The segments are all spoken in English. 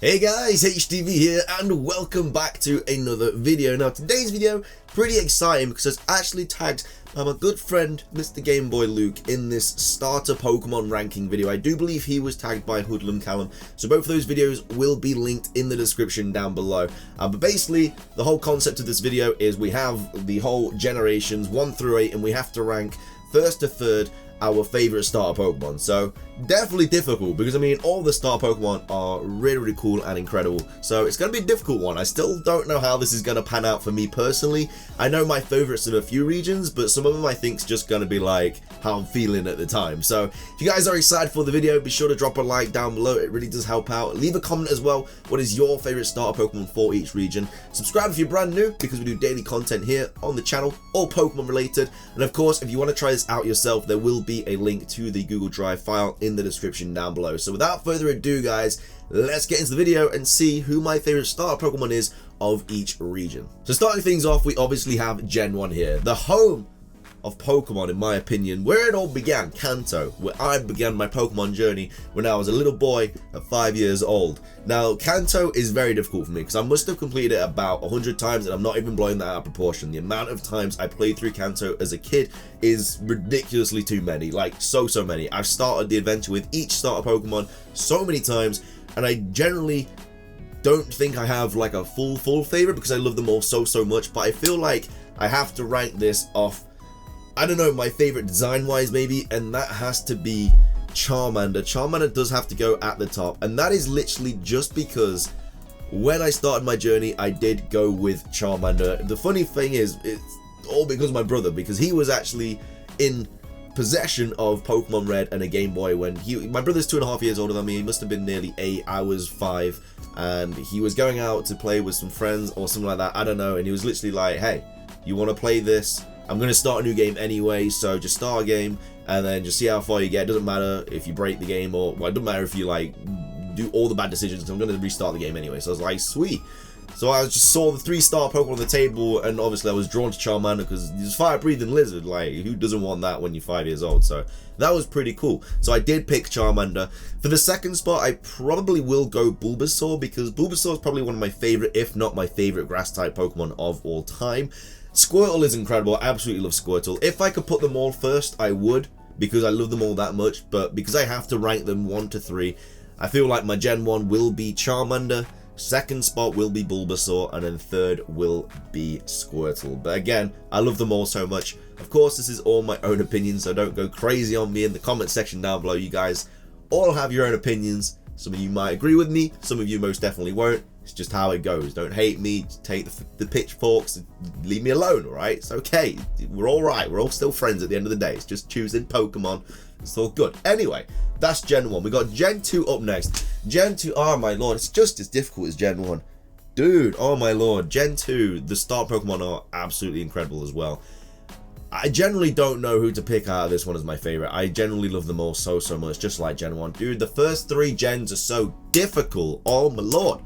Hey guys, HDvee here and welcome back to another video. Now today's video, pretty exciting because I actually tagged my good friend Mr. Game Boy Luke in this starter Pokemon ranking video. I do believe he was tagged by Hoodlum Callum, so both of those videos will be linked in the description down below. But basically, the whole concept of this video is we have the whole generations 1 through 8 and we have to rank first to third our favorite starter Pokemon. So definitely difficult because I mean all the starter Pokemon are really cool and incredible, so it's gonna be a difficult one. I still don't know how this is gonna pan out for me personally. I know my favorites in a few regions, but some of them I think is just gonna be like how I'm feeling at the time. So if you guys are excited for the video, be sure to drop a like down below. It really does help out. Leave a comment as well. What is your favorite starter Pokemon for each region? Subscribe if you're brand new because we do daily content here on the channel, all Pokemon related. And of course, if you want to try this out yourself, there will be a link to the Google Drive file in the description down below. So without further ado guys, let's get into the video and see who my favorite starter Pokemon is of each region. So starting things off, we obviously have Gen 1 here, the home of Pokemon in my opinion, where it all began, Kanto, where I began my Pokemon journey when I was a little boy at 5 years old. Now Kanto is very difficult for me because I must have completed it about 100 times and I'm not even blowing that out of proportion. The amount of times I played through Kanto as a kid is ridiculously too many, like so many. I've started the adventure with each starter Pokemon so many times and I generally don't think I have like a full favorite because I love them all so much, but I feel like I have to rank this off, I don't know, my favorite design wise maybe, and that has to be Charmander. Charmander does have to go at the top, and that is literally just because when I started my journey I did go with Charmander. The funny thing is, it's all because of my brother, because he was actually in possession of Pokemon Red and a Game Boy when my brother's 2.5 years older than me. He must have been nearly 8, I was 5, and he was going out to play with some friends or something like that, I don't know, and he was literally like, hey, you want to play this? I'm going to start a new game anyway, so just start a game and then just see how far you get. It doesn't matter if you break the game or, well, it doesn't matter if you like do all the bad decisions. I'm going to restart the game anyway. So I was like, sweet. So I just saw the 3-star Pokemon on the table and obviously I was drawn to Charmander because he's a fire-breathing lizard. Like, who doesn't want that when you're 5 years old? So that was pretty cool. So I did pick Charmander. For the second spot, I probably will go Bulbasaur because Bulbasaur is probably one of my favorite, if not my favorite grass-type Pokemon of all time. Squirtle is incredible. I absolutely love Squirtle. If I could put them all first, I would, because I love them all that much, but because I have to rank them 1 to 3, I feel like my Gen 1 will be Charmander, second spot will be Bulbasaur, and then third will be Squirtle. But again, I love them all so much. Of course, this is all my own opinions, so don't go crazy on me in the comment section down below. You guys all have your own opinions. Some of you might agree with me, some of you most definitely won't. It's just how it goes. Don't hate me, just take the pitchforks and leave me alone, alright? It's okay. We're alright. We're all still friends at the end of the day. It's just choosing Pokemon. It's all good. Anyway, that's Gen 1. We got Gen 2 up next. Gen 2, oh my lord, it's just as difficult as Gen 1. Dude, oh my lord. Gen 2, the start Pokemon are absolutely incredible as well. I generally don't know who to pick out of this one as my favorite. I generally love them all so much, just like Gen 1. Dude, the first 3 gens are so difficult. Oh my lord.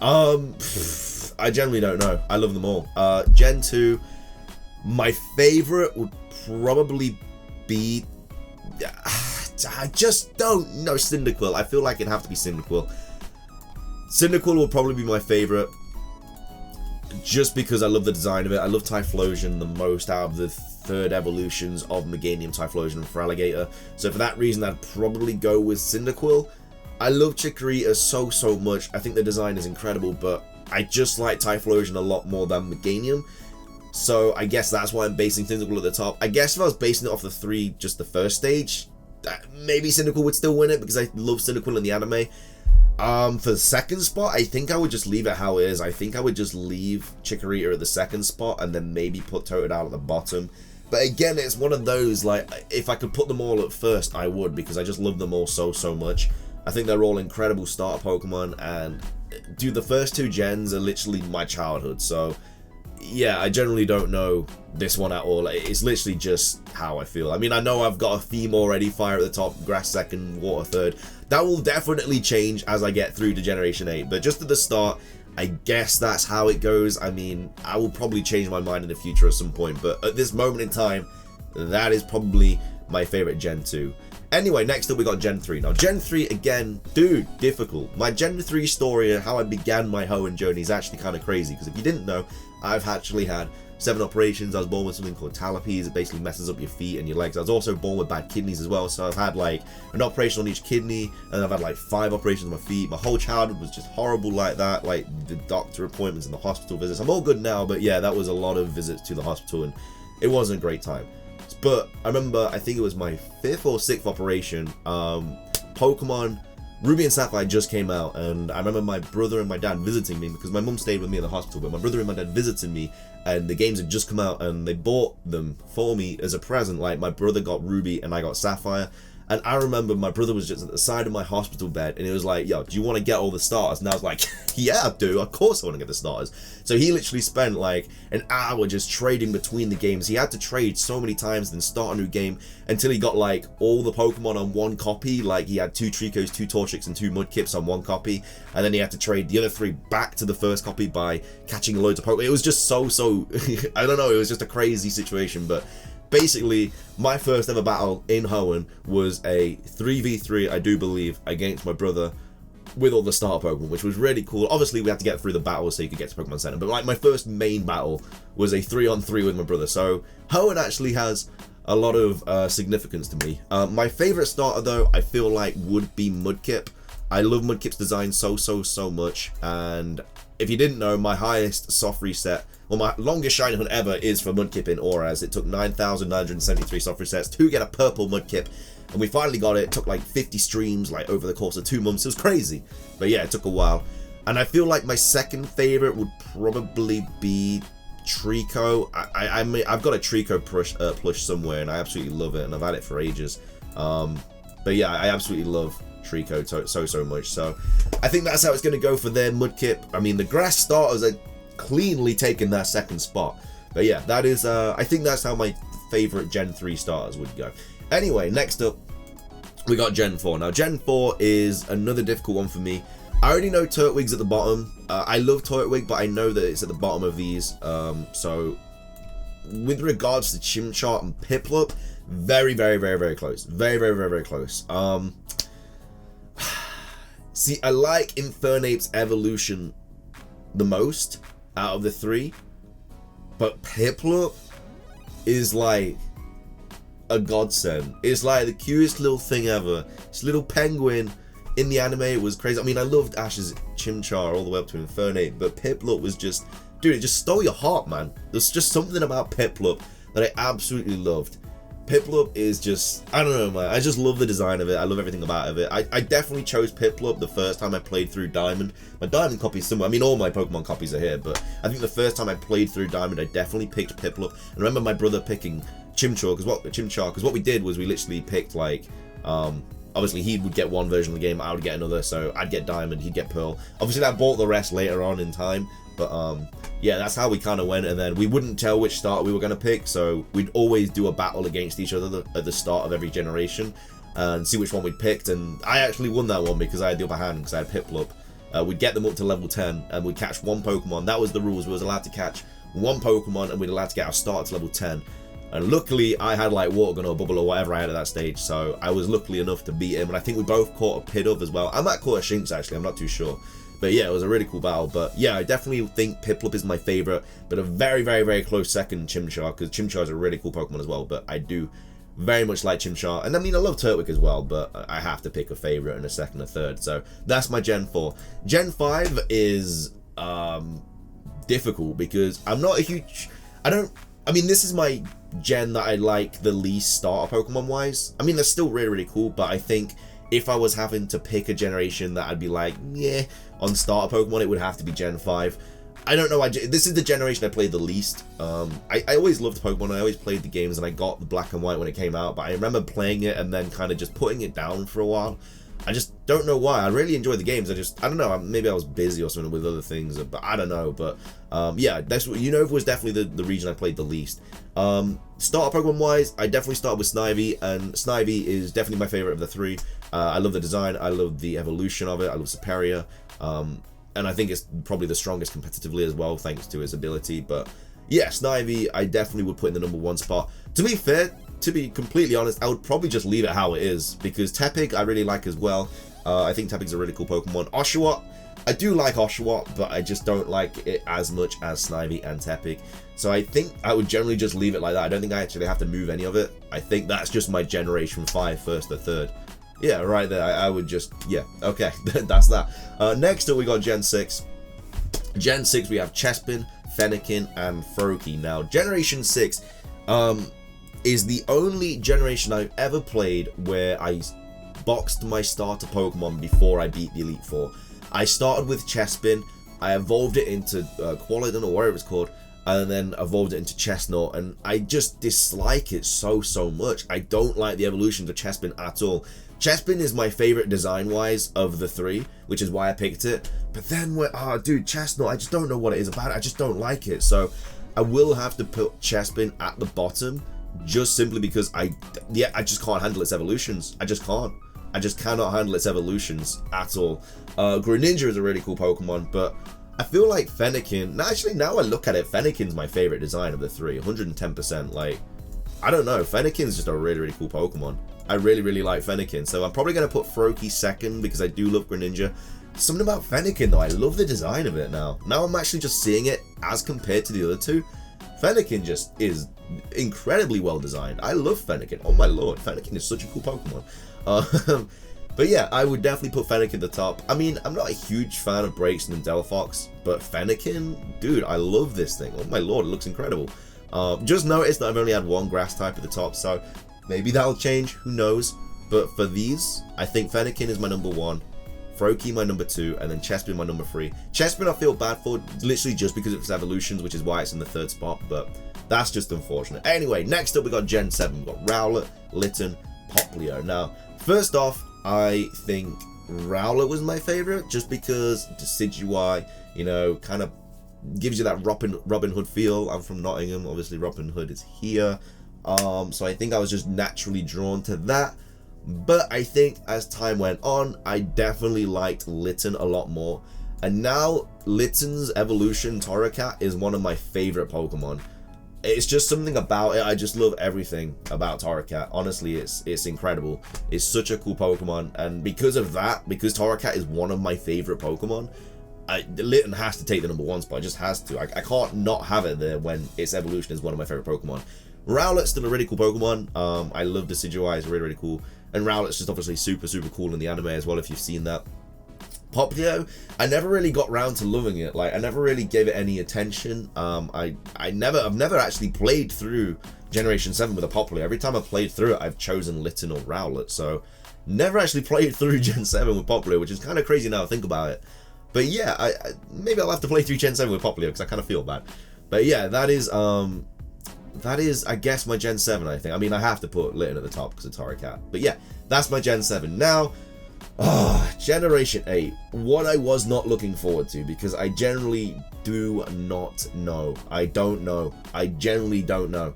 I generally don't know. I love them all. Gen 2, my favorite would probably be, I just don't know, Cyndaquil. I feel like it'd have to be Cyndaquil. Cyndaquil will probably be my favorite just because I love the design of it. I love Typhlosion the most out of the 3rd evolutions of Meganium, Typhlosion, and Feraligatr. So for that reason, I'd probably go with Cyndaquil. I love Chikorita so much. I think the design is incredible, but I just like Typhlosion a lot more than Meganium. So I guess that's why I'm basing Cyndaquil at the top. I guess if I was basing it off the 3, just the first stage, maybe Cyndaquil would still win it because I love Cyndaquil in the anime. For the second spot, I think I would just leave it how it is. I think I would just leave Chikorita at the second spot and then maybe put Totodile at the bottom. But again, it's one of those, like, if I could put them all at first, I would, because I just love them all so much. I think they're all incredible starter Pokemon, and dude, the first 2 gens are literally my childhood, so yeah, I generally don't know this one at all. It's literally just how I feel. I mean, I know I've got a theme already, fire at the top, grass second, water third. That will definitely change as I get through to Generation 8, but just at the start, I guess that's how it goes. I mean, I will probably change my mind in the future at some point, but at this moment in time, that is probably my favorite Gen 2. Anyway, next up we got Gen 3. Now, Gen 3, again, dude, difficult. My Gen 3 story and how I began my Hoenn journey is actually kind of crazy, because if you didn't know, I've actually had 7 operations. I was born with something called talipes. It basically messes up your feet and your legs. I was also born with bad kidneys as well, so I've had like an operation on each kidney, and I've had like 5 operations on my feet. My whole childhood was just horrible like that, like the doctor appointments and the hospital visits. I'm all good now, but yeah, that was a lot of visits to the hospital, and it wasn't a great time. But I remember, I think it was my 5th or 6th operation, Pokemon Ruby and Sapphire just came out, and I remember my brother and my dad visiting me, because my mum stayed with me in the hospital, but my brother and my dad visited me, and the games had just come out, and they bought them for me as a present. Like, my brother got Ruby and I got Sapphire, and I remember my brother was just at the side of my hospital bed, and he was like, yo, do you want to get all the starters? And I was like, yeah, I do, of course I want to get the starters. So he literally spent like an hour just trading between the games. He had to trade so many times, then start a new game, until he got like all the Pokemon on one copy. Like, he had 2 Tricos, 2 Torchics, and 2 Mudkips on one copy, and then he had to trade the other 3 back to the first copy by catching loads of Pokemon. It was just so I don't know, it was just a crazy situation. But basically, my first ever battle in Hoenn was a 3v3, I do believe, against my brother with all the starter Pokemon, which was really cool. Obviously, we had to get through the battle so you could get to Pokemon Center, but like my first main battle was a 3-on-3 with my brother. So Hoenn actually has a lot of significance to me. My favorite starter, though, I feel like would be Mudkip. I love Mudkip's design so much, and if you didn't know, my highest soft reset, well, my longest shiny hunt ever is for Mudkip in Auras. It took 9,973 soft resets to get a purple Mudkip, and we finally got it. It took like 50 streams, like over the course of 2 months. It was crazy, but yeah, it took a while. And I feel like my second favorite would probably be Trico. I've got a Trico plush somewhere, and I absolutely love it, and I've had it for ages. But yeah, I absolutely love Trico so much. So I think that's how it's going to go for their Mudkip. I mean, the grass starters are cleanly taking that second spot. But yeah, that is I think that's how my favorite Gen 3 starters would go. Anyway, next up we got Gen 4. Now Gen 4 is another difficult one for me. I already know Turtwig's at the bottom. I love Turtwig, but I know that it's at the bottom of these. So with regards to Chimchar and Piplup, very close. Very close. See, I like Infernape's evolution the most out of the 3, but Piplup is like a godsend. It's like the cutest little thing ever. This little penguin in the anime, it was crazy. I mean, I loved Ash's Chimchar all the way up to Infernape, but Piplup was just, dude, it just stole your heart, man. There's just something about Piplup that I absolutely loved. Piplup is just, I don't know, man. I just love the design of it. I love everything about it. I definitely chose Piplup the first time I played through Diamond. My Diamond copy is somewhere. I mean, all my Pokemon copies are here, but I think the first time I played through Diamond, I definitely picked Piplup. And I remember my brother picking Chimchar, because what we did was we literally picked, like, obviously he would get one version of the game, I would get another, so I'd get Diamond, he'd get Pearl. Obviously that bought the rest later on in time, but yeah, that's how we kind of went. And then we wouldn't tell which starter we were going to pick, so we'd always do a battle against each other at the start of every generation and see which one we'd picked. And I actually won that one because I had the upper hand, because I had Piplup. We'd get them up to level 10 and we'd catch 1 Pokemon. That was the rules. We was allowed to catch 1 Pokemon and we'd allowed to get our starter to level 10. And luckily I had like Water Gun or Bubble or whatever I had at that stage, so I was lucky enough to beat him. And I think we both caught a Pidove as well. I might caught a Shinx actually, I'm not too sure. But yeah, it was a really cool battle. But yeah, I definitely think Piplup is my favorite, but a very close second, Chimchar, because Chimchar is a really cool Pokemon as well. But I do very much like Chimchar, and I mean, I love Turtwig as well, but I have to pick a favorite and a second and third. So that's my Gen 4. Gen 5 is difficult because I'm not a huge, I mean, this is my gen that I like the least starter Pokemon wise. I mean, they're still really cool, but I think if I was having to pick a generation that I'd be like, yeah, on starter Pokemon, it would have to be Gen 5. I don't know, this is the generation I played the least. I always loved Pokemon, I always played the games, and I got the Black and White when it came out, but I remember playing it and then kind of just putting it down for a while. I just don't know why. I really enjoyed the games. I don't know, maybe I was busy or something with other things, but I don't know. But yeah, that's what, Unova was definitely the region I played the least. Starter Pokemon wise, I definitely started with Snivy, and Snivy is definitely my favorite of the 3. I love the design, I love the evolution of it, I love Superior, and I think it's probably the strongest competitively as well, thanks to its ability. But yeah, Snivy I definitely would put in the #1 spot. To be fair, to be completely honest, I would probably just leave it how it is, because Tepig I really like as well. I think Tepig's a really cool Pokemon. Oshawott, I do like Oshawott, but I just don't like it as much as Snivy and Tepig. So I think I would generally just leave it like that. I don't think I actually have to move any of it. I think that's just my Generation 5 first or third. Yeah, right there. I would just, yeah, okay, that's that. Next up, we got Gen 6. Gen 6, we have Chespin, Fennekin, and Froakie. Now, Generation 6 is the only generation I've ever played where I boxed my starter Pokemon before I beat the Elite Four. I started with Chespin, I evolved it into Qualadin or whatever it's called, and then evolved it into Chestnut, and I just dislike it so much. I don't like the evolutions of Chespin at all. Chespin is my favorite design-wise of the three, which is why I picked it. But then, dude, Chestnut, I just don't know what it is about it. I just don't like it. So I will have to put Chespin at the bottom, just simply because I just can't handle its evolutions. I just can't. I just cannot handle its evolutions at all. Greninja is a really cool Pokemon, but I feel like Fennekin, actually now I look at it, Fennekin's my favorite design of the three, 110%. Like, I don't know, Fennekin's just a really cool Pokemon. I really like Fennekin, so I'm probably going to put Froakie second because I do love Greninja. Something about Fennekin though, I love the design of it now. Now I'm actually just seeing it as compared to the other two. Fennekin just is incredibly well designed. I love Fennekin, oh my lord, Fennekin is such a cool Pokemon. But yeah, I would definitely put Fennekin at the top. I mean, I'm not a huge fan of Braixen and Delphox, but Fennekin, dude, I love this thing. Oh my lord, it looks incredible. Just noticed that I've only had one grass type at the top, so maybe that'll change, who knows. But for these, I think Fennekin is my number 1, Froakie my number 2, and then Chespin my number 3. Chespin I feel bad for, literally just because of its evolutions, which is why it's in the 3rd spot, but that's just unfortunate. Anyway, next up we got Gen 7. We've got Rowlet, Litten, Popplio. Now, first off, I think Rowlet was my favorite, just because Decidueye, you know, kind of gives you that Robin Hood feel. I'm from Nottingham, obviously Robin Hood is here. So I think I was just naturally drawn to that. But I think as time went on, I definitely liked Litten a lot more. And now Litten's evolution, Torracat, is one of my favorite Pokemon. It's just something about it. I just love everything about Torracat. Honestly, it's incredible. It's such a cool Pokemon, and because of that, because Torracat is one of my favorite Pokemon, Litten has to take the number 1 spot. It just has to. I can't not have it there when its evolution is one of my favorite Pokemon. Rowlet's still a really cool Pokemon. I love Decidueye. It's really cool, and Rowlet's just obviously super cool in the anime as well, if you've seen that. Popplio, I never really got round to loving it. Like, I never really gave it any attention. I've never actually played through Generation 7 with a Popplio. Every time I've played through it, I've chosen Litten or Rowlet. So, never actually played through Gen 7 with Popplio, which is kind of crazy now to think about it. But yeah, maybe I'll have to play through Gen 7 with Popplio, because I kind of feel bad. But yeah, that is, I guess, my Gen 7, I think. I mean, I have to put Litten at the top because of Torracat. But yeah, that's my Gen 7. Now, Generation 8, what I was not looking forward to, because I generally do not know. I don't know. I generally don't know.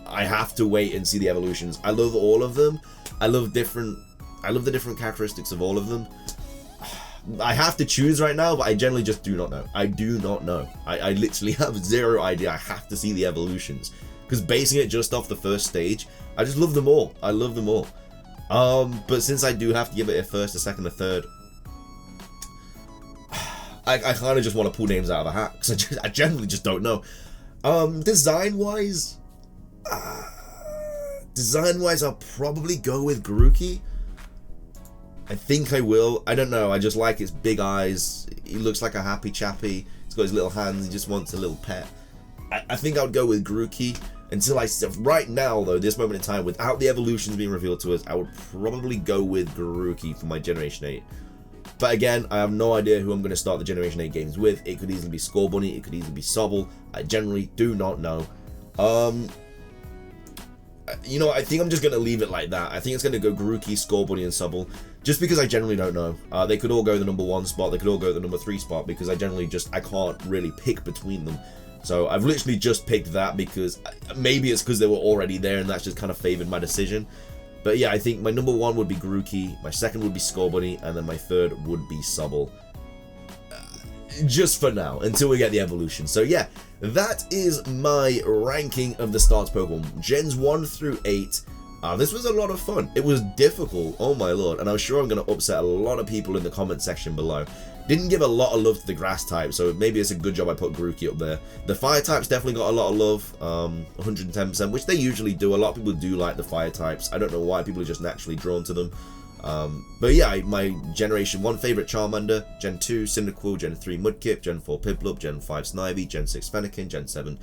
I have to wait and see the evolutions. I love all of them. I love the different characteristics of all of them. I have to choose right now, but I generally just do not know. I do not know. I literally have zero idea. I have to see the evolutions, because basing it just off the first stage, I just love them all. I love them all. But since I do have to give it a first, a second, a third, I kind of just want to pull names out of a hat, because I generally just don't know. Design-wise, I'll probably go with Grookey. I think I will. I don't know. I just like his big eyes. He looks like a happy chappy. He's got his little hands. He just wants a little pet. I think I would go with Grookey. Right now, though, this moment in time, without the evolutions being revealed to us, I would probably go with Grookey for my Generation 8. But again, I have no idea who I'm going to start the Generation 8 games with. It could easily be Scorbunny, it could easily be Sobble. I generally do not know. You know, I think I'm just going to leave it like that. I think it's going to go Grookey, Scorbunny, and Sobble, just because I generally don't know. They could all go the number 1 spot, they could all go the number 3 spot, because I can't really pick between them. So I've literally just picked that because maybe it's because they were already there and that's just kind of favored my decision. But yeah, I think my number 1 would be Grookey, my second would be Scorbunny, and then my third would be Sobble. just for now, until we get the evolution. So yeah, that is my ranking of the starter Pokemon, Gens 1 through 8. This was a lot of fun. It was difficult, oh my lord, and I'm sure I'm going to upset a lot of people in the comment section below. Didn't give a lot of love to the grass type, so maybe it's a good job I put Grookey up there. The fire types definitely got a lot of love, 110%, which they usually do. A lot of people do like the fire types. I don't know why, people are just naturally drawn to them. But yeah, my Generation 1 favourite Charmander, Gen 2 Cyndaquil, Gen 3 Mudkip, Gen 4 Piplup, Gen 5 Snivy, Gen 6 Fennekin, Gen 7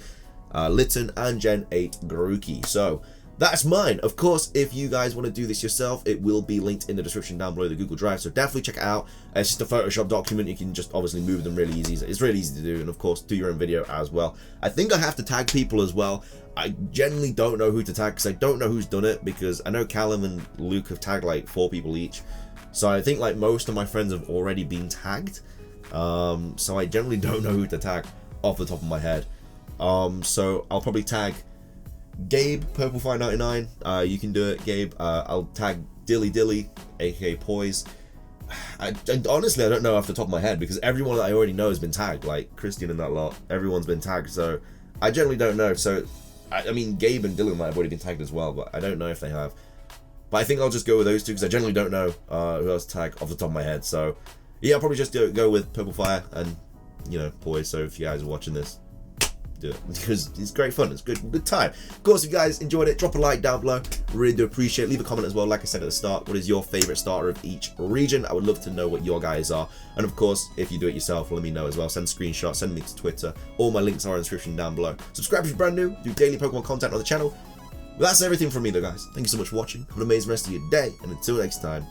Litten, and Gen 8 Grookey. So that's mine. Of course, if you guys want to do this yourself, it will be linked in the description down below, the Google Drive, so definitely check it out. It's just a Photoshop document. You can just obviously move them really easy. It's really easy to do, and of course, do your own video as well. I think I have to tag people as well. I generally don't know who to tag because I don't know who's done it, because I know Callum and Luke have tagged like 4 people each. So I think like most of my friends have already been tagged. So I generally don't know who to tag off the top of my head. So I'll probably tag Gabe, Purplefire99, you can do it, Gabe. I'll tag Dilly, aka Poise. Honestly, I don't know off the top of my head, because everyone that I already know has been tagged, like Christian and that lot. Everyone's been tagged, so I generally don't know. So, I mean, Gabe and Dylan might have already been tagged as well, but I don't know if they have. But I think I'll just go with those two, because I generally don't know who else to tag off the top of my head. So, yeah, I'll probably just go with Purplefire and, you know, Poise. So if you guys are watching this, do it, because it's great fun. It's good time. Of course, if you guys enjoyed it, drop a like down below. Really do appreciate it. Leave a comment as well. Like I said at the start, what is your favorite starter of each region? I would love to know what your guys are. And of course, if you do it yourself, let me know as well. Send screenshots, send me to Twitter. All my links are in the description down below. Subscribe if you're brand new. Do daily Pokemon content on the channel. But that's everything from me though, guys. Thank you so much for watching. Have an amazing rest of your day, and until next time,